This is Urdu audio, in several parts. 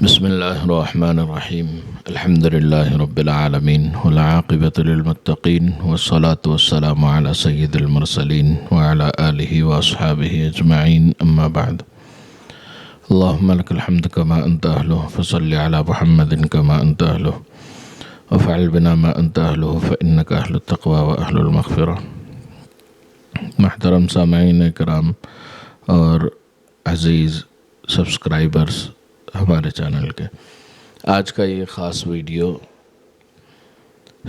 بسم الله الرحمن الرحيم الحمد لله رب العالمين والعاقبة للمتقين والصلاة والسلام على سيد المرسلين وعلى آله وأصحابه أجمعين أما بعد اللهم لك الحمد كما أنت أهله فصل على محمد كما أنت أهله وفعل بنا ما أنت أهله فإنك أهل التقوى وأهل المغفرة. محترم سامعین کرام اور عزیز سبسکرائبرز ہمارے چینل کے، آج کا یہ خاص ویڈیو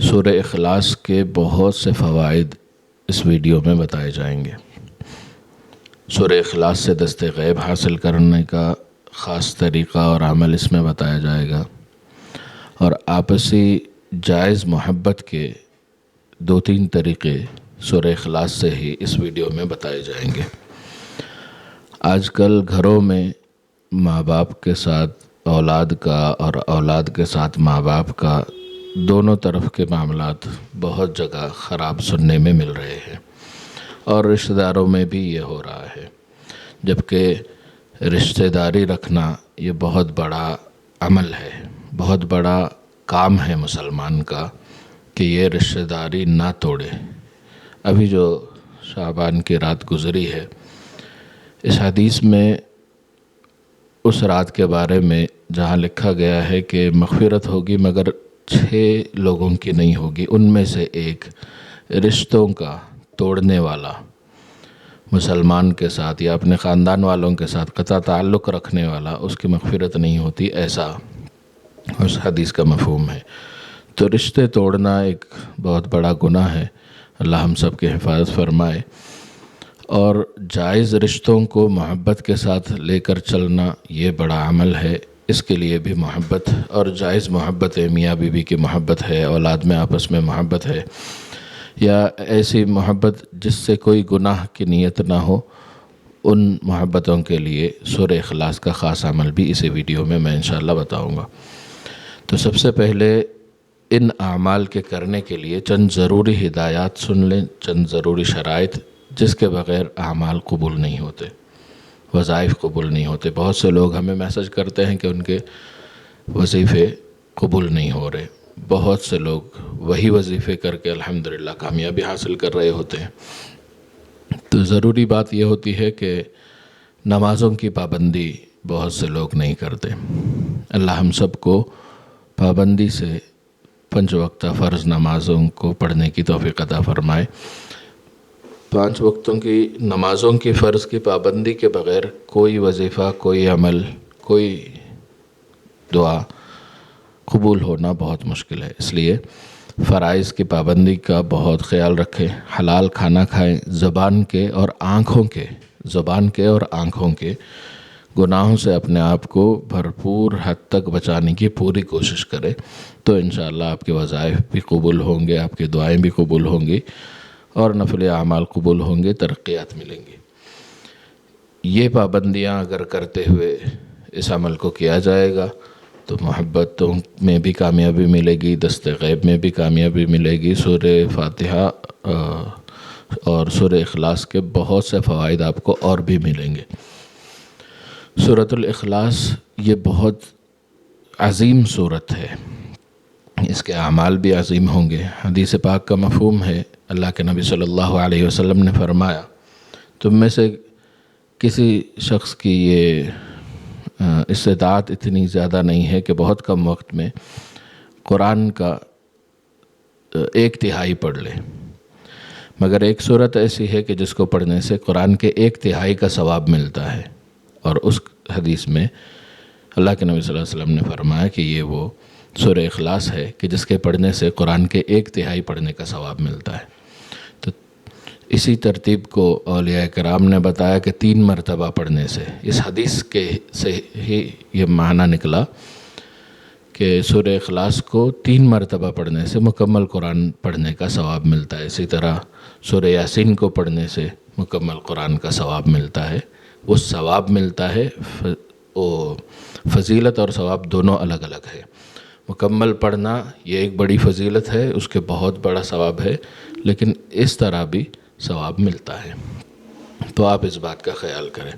سورہ اخلاص کے بہت سے فوائد اس ویڈیو میں بتائے جائیں گے۔ سورہ اخلاص سے دست غیب حاصل کرنے کا خاص طریقہ اور عمل اس میں بتایا جائے گا، اور آپسی جائز محبت کے 2-3 طریقے سورہ اخلاص سے ہی اس ویڈیو میں بتائے جائیں گے۔ آج کل گھروں میں ماں باپ کے ساتھ اولاد کا اور اولاد کے ساتھ ماں باپ کا دونوں طرف کے معاملات بہت جگہ خراب سننے میں مل رہے ہیں، اور رشتہ داروں میں بھی یہ ہو رہا ہے، جبکہ رشتہ داری رکھنا یہ بہت بڑا عمل ہے، بہت بڑا کام ہے مسلمان کا کہ یہ رشتہ داری نہ توڑے۔ ابھی جو شعبان کی رات گزری ہے، اس حدیث میں اس رات کے بارے میں جہاں لکھا گیا ہے کہ مغفرت ہوگی مگر 6 لوگوں کی نہیں ہوگی، ان میں سے ایک رشتوں کا توڑنے والا، مسلمان کے ساتھ یا اپنے خاندان والوں کے ساتھ قطع تعلق رکھنے والا، اس کی مغفرت نہیں ہوتی، ایسا اس حدیث کا مفہوم ہے۔ تو رشتے توڑنا ایک بہت بڑا گناہ ہے، اللہ ہم سب کی حفاظت فرمائے، اور جائز رشتوں کو محبت کے ساتھ لے کر چلنا یہ بڑا عمل ہے۔ اس کے لیے بھی محبت اور جائز محبت ہے، میاں بیوی کی محبت ہے، اولاد میں آپس میں محبت ہے، یا ایسی محبت جس سے کوئی گناہ کی نیت نہ ہو، ان محبتوں کے لیے سورہ اخلاص کا خاص عمل بھی اسی ویڈیو میں انشاءاللہ بتاؤں گا۔ تو سب سے پہلے ان اعمال کے کرنے کے لیے چند ضروری ہدایات سن لیں، چند ضروری شرائط جس کے بغیر اعمال قبول نہیں ہوتے، وظائف قبول نہیں ہوتے۔ بہت سے لوگ ہمیں میسج کرتے ہیں کہ ان کے وظیفے قبول نہیں ہو رہے، بہت سے لوگ وہی وظیفے کر کے الحمدللہ کامیابی حاصل کر رہے ہوتے ہیں۔ تو ضروری بات یہ ہوتی ہے کہ نمازوں کی پابندی بہت سے لوگ نہیں کرتے۔ اللہ ہم سب کو پابندی سے 5 وقتہ فرض نمازوں کو پڑھنے کی توفیق عطا فرمائے۔ 5 وقتوں کی نمازوں کی فرض کی پابندی کے بغیر کوئی وظیفہ، کوئی عمل، کوئی دعا قبول ہونا بہت مشکل ہے۔ اس لیے فرائض کی پابندی کا بہت خیال رکھیں، حلال کھانا کھائیں، زبان کے اور آنکھوں کے گناہوں سے اپنے آپ کو بھرپور حد تک بچانے کی پوری کوشش کریں، تو انشاءاللہ آپ کے وظائف بھی قبول ہوں گے، آپ کی دعائیں بھی قبول ہوں گی، اور نفل اعمال قبول ہوں گے، ترقیات ملیں گی۔ یہ پابندیاں اگر کرتے ہوئے اس عمل کو کیا جائے گا تو محبتوں میں بھی کامیابی ملے گی، دست غیب میں بھی کامیابی ملے گی۔ سورہ فاتحہ اور سورہ اخلاص کے بہت سے فوائد آپ کو اور بھی ملیں گے۔ سورۃ الاخلاص یہ بہت عظیم سورت ہے، اس کے اعمال بھی عظیم ہوں گے۔ حدیث پاک کا مفہوم ہے، اللہ کے نبی صلی اللہ علیہ وسلم نے فرمایا، تم میں سے کسی شخص کی یہ استطاعت اتنی زیادہ نہیں ہے کہ بہت کم وقت میں قرآن کا 1/3 پڑھ لے، مگر ایک سورت ایسی ہے کہ جس کو پڑھنے سے قرآن کے 1/3 کا ثواب ملتا ہے۔ اور اس حدیث میں اللہ کے نبی صلی اللہ علیہ وسلم نے فرمایا کہ یہ وہ سورہ اخلاص ہے کہ جس کے پڑھنے سے قرآن کے 1/3 پڑھنے کا ثواب ملتا ہے۔ تو اسی ترتیب کو اولیاء کرام نے بتایا کہ 3 مرتبہ پڑھنے سے، اس حدیث کے سے ہی یہ معنی نکلا کہ سورہ اخلاص کو 3 مرتبہ پڑھنے سے مکمل قرآن پڑھنے کا ثواب ملتا ہے۔ اسی طرح سورہ یاسین کو پڑھنے سے مکمل قرآن کا ثواب ملتا ہے۔ وہ ثواب ملتا ہے، وہ فضیلت اور ثواب دونوں الگ الگ ہے۔ مکمل پڑھنا یہ ایک بڑی فضیلت ہے، اس کے بہت بڑا ثواب ہے، لیکن اس طرح بھی ثواب ملتا ہے۔ تو آپ اس بات کا خیال کریں۔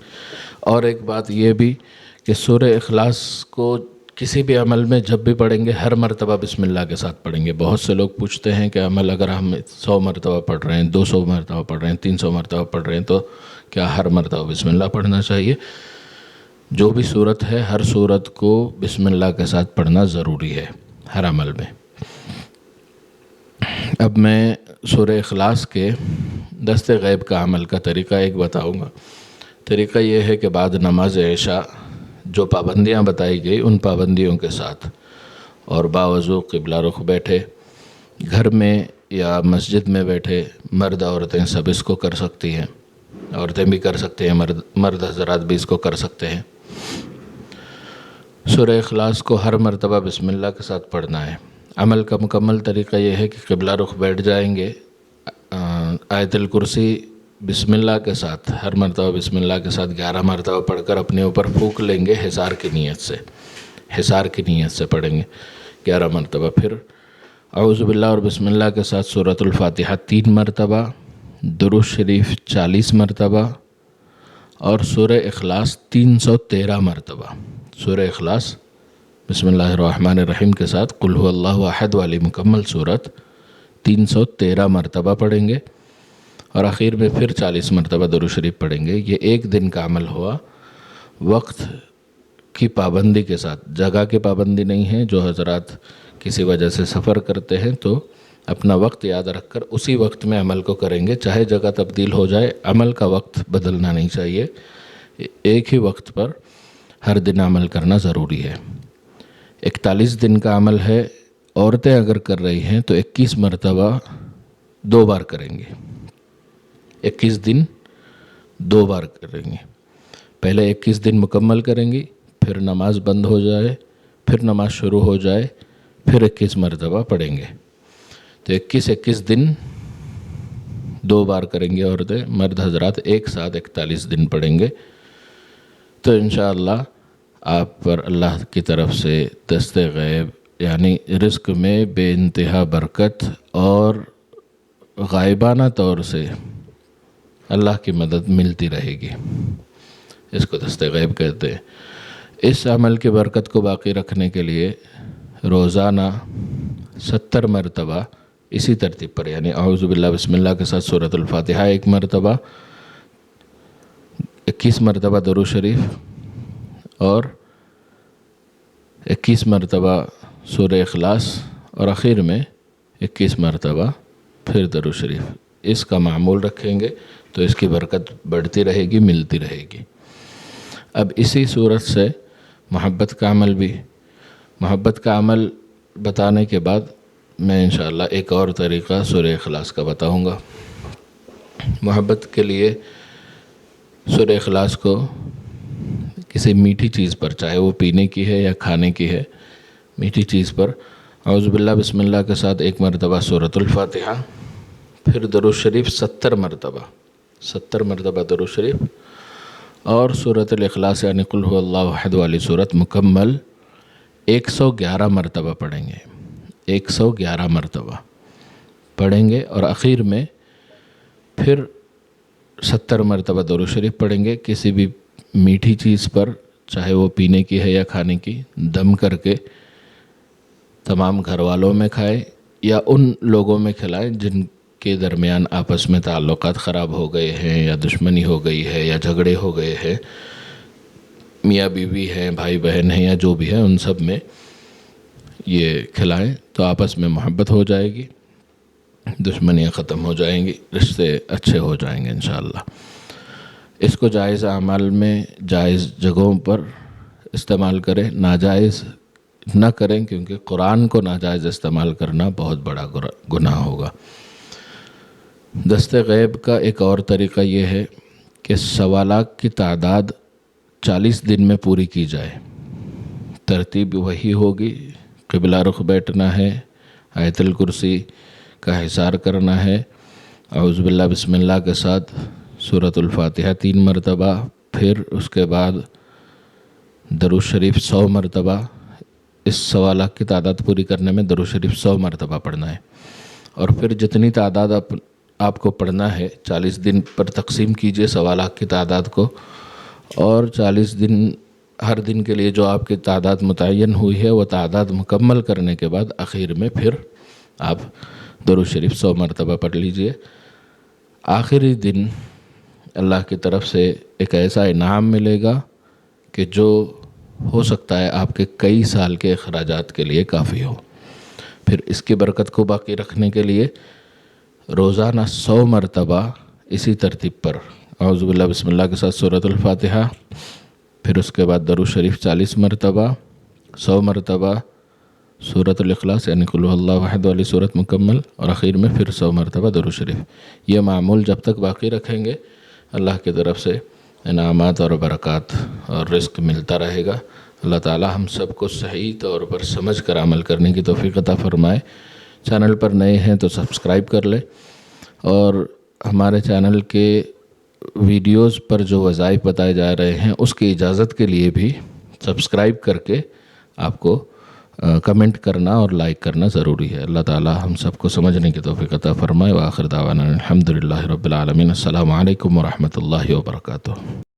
اور ایک بات یہ بھی کہ سورہ اخلاص کو کسی بھی عمل میں جب بھی پڑھیں گے ہر مرتبہ بسم اللہ کے ساتھ پڑھیں گے۔ بہت سے لوگ پوچھتے ہیں کہ عمل اگر ہم 100 مرتبہ پڑھ رہے ہیں، 200 مرتبہ پڑھ رہے ہیں، 300 مرتبہ پڑھ رہے ہیں تو کیا ہر مرتبہ بسم اللہ پڑھنا چاہیے؟ جو بھی صورت ہے ہر صورت کو بسم اللہ کے ساتھ پڑھنا ضروری ہے ہر عمل میں۔ اب میں سورہ اخلاص کے دست غیب کا عمل کا طریقہ ایک بتاؤں گا۔ طریقہ یہ ہے کہ بعد نماز عشاء جو پابندیاں بتائی گئی ان پابندیوں کے ساتھ اور باوضو قبلہ رخ بیٹھے، گھر میں یا مسجد میں بیٹھے، مرد عورتیں سب اس کو کر سکتی ہیں، عورتیں بھی کر سکتے ہیں، مرد حضرات بھی اس کو کر سکتے ہیں۔ سورہ اخلاص کو ہر مرتبہ بسم اللہ کے ساتھ پڑھنا ہے۔ عمل کا مکمل طریقہ یہ ہے کہ قبلہ رخ بیٹھ جائیں گے، آیت الکرسی بسم اللہ کے ساتھ ہر مرتبہ بسم اللہ کے ساتھ 11 مرتبہ پڑھ کر اپنے اوپر پھونک لیں گے حصار کی نیت سے پڑھیں گے 11 مرتبہ۔ پھر اعوذ باللہ اور بسم اللہ کے ساتھ سورۃ الفاتحہ 3 مرتبہ، درود شریف 40 مرتبہ اور سورہ اخلاص 313 مرتبہ۔ سورہ اخلاص بسم اللہ الرحمن الرحیم کے ساتھ قل هو اللہ احد والی مکمل صورت 313 مرتبہ پڑھیں گے اور آخر میں پھر 40 مرتبہ درود شریف پڑھیں گے۔ یہ ایک دن کا عمل ہوا، وقت کی پابندی کے ساتھ، جگہ کی پابندی نہیں ہے۔ جو حضرات کسی وجہ سے سفر کرتے ہیں تو اپنا وقت یاد رکھ کر اسی وقت میں عمل کو کریں گے، چاہے جگہ تبدیل ہو جائے، عمل کا وقت بدلنا نہیں چاہیے۔ ایک ہی وقت پر ہر دن عمل کرنا ضروری ہے۔ 41 دن کا عمل ہے، عورتیں اگر کر رہی ہیں تو 21 مرتبہ 2 بار کریں گے۔ 21 دن 2 بار کریں گے، پہلے 21 دن مکمل کریں گی، پھر نماز بند ہو جائے، پھر نماز شروع ہو جائے، پھر 21 مرتبہ پڑھیں گے۔ تو 21 دن 2 بار کریں گے عورتیں، مرد حضرات ایک ساتھ 41 دن پڑھیں گے۔ تو انشاءاللہ آپ پر اللہ کی طرف سے دست غیب یعنی رزق میں بے انتہا برکت اور غائبانہ طور سے اللہ کی مدد ملتی رہے گی۔ اس کو دست غیب کہتے ہیں۔ اس عمل کی برکت کو باقی رکھنے کے لیے روزانہ 70 مرتبہ اسی ترتیب پر، یعنی اعوذ باللہ بسم اللہ کے ساتھ سورۃ الفاتحہ 1 مرتبہ، 21 مرتبہ درود شریف اور 21 مرتبہ سورہ اخلاص اور آخر میں 21 مرتبہ پھر درود شریف، اس کا معمول رکھیں گے تو اس کی برکت بڑھتی رہے گی، ملتی رہے گی۔ اب اسی صورت سے محبت کا عمل بھی، محبت کا عمل بتانے کے بعد میں انشاءاللہ ایک اور طریقہ سورہ اخلاص کا بتاؤں گا۔ محبت کے لیے سورہ اخلاص کو کسی میٹھی چیز پر، چاہے وہ پینے کی ہے یا کھانے کی ہے، میٹھی چیز پر اعوذ باللہ بسم اللہ کے ساتھ 1 مرتبہ سورۃ الفاتحہ، پھر درود شریف 70 مرتبہ درود شریف اور سورۃ الاخلاص یعنی قل هو اللہ احد والی صورت مکمل 111 مرتبہ پڑھیں گے، 111 مرتبہ پڑھیں گے اور آخر میں پھر 70 مرتبہ درود شریف پڑھیں گے۔ کسی بھی میٹھی چیز پر، چاہے وہ پینے کی ہے یا کھانے کی، دم کر کے تمام گھر والوں میں کھائے یا ان لوگوں میں کھلائیں جن کے درمیان آپس میں تعلقات خراب ہو گئے ہیں یا دشمنی ہو گئی ہے یا جھگڑے ہو گئے ہیں، میاں بیوی ہیں، بھائی بہن ہیں یا جو بھی ہے، ان سب میں یہ کھلائیں تو آپس میں محبت ہو جائے گی، دشمنیاں ختم ہو جائیں گی، رشتے اچھے ہو جائیں گے انشاءاللہ۔ اس کو جائز اعمال میں جائز جگہوں پر استعمال کریں، ناجائز نہ کریں، کیونکہ قرآن کو ناجائز استعمال کرنا بہت بڑا گناہ ہوگا۔ دست غیب کا ایک اور طریقہ یہ ہے کہ 1.25 لاکھ کی تعداد 40 دن میں پوری کی جائے۔ ترتیب وہی ہوگی، قبلہ رخ بیٹھنا ہے، آیت الکرسی کا حصار کرنا ہے، اعوذ باللہ بسم اللہ کے ساتھ سورۃ الفاتحہ 3 مرتبہ، پھر اس کے بعد درود شریف 100 مرتبہ۔ اس 1.25 لاکھ کی تعداد پوری کرنے میں درود شریف 100 مرتبہ پڑھنا ہے، اور پھر جتنی تعداد آپ کو پڑھنا ہے 40 دن پر تقسیم کیجئے 1.25 لاکھ کی تعداد کو، اور 40 دن ہر دن کے لیے جو آپ کی تعداد متعین ہوئی ہے وہ تعداد مکمل کرنے کے بعد آخر میں پھر آپ درود شریف 100 مرتبہ پڑھ لیجئے۔ آخری دن اللہ کی طرف سے ایک ایسا انعام ملے گا کہ جو ہو سکتا ہے آپ کے کئی سال کے اخراجات کے لیے کافی ہو۔ پھر اس کی برکت کو باقی رکھنے کے لیے روزانہ 100 مرتبہ اسی ترتیب پر اعوذ باللہ بسم اللہ کے ساتھ سورۃ الفاتحہ، پھر اس کے بعد درود شریف 40 مرتبہ، 100 مرتبہ سورۃ الاخلاص یعنی قل هو اللہ احد والی سورت مکمل، اور اخیر میں پھر 100 مرتبہ درود شریف۔ یہ معمول جب تک باقی رکھیں گے اللہ کی طرف سے انعامات اور برکات اور رزق ملتا رہے گا۔ اللہ تعالی ہم سب کو صحیح طور پر سمجھ کر عمل کرنے کی توفیق عطا فرمائے۔ چینل پر نئے ہیں تو سبسکرائب کر لیں، اور ہمارے چینل کے ویڈیوز پر جو وظائف بتائے جا رہے ہیں اس کی اجازت کے لیے بھی سبسکرائب کر کے آپ کو کمنٹ کرنا اور لائک کرنا ضروری ہے۔ اللہ تعالی ہم سب کو سمجھنے کی توفیق عطا فرمائے۔ وآخر دعوانا الحمدللہ رب العالمین۔ السلام علیکم ورحمۃ اللہ وبرکاتہ۔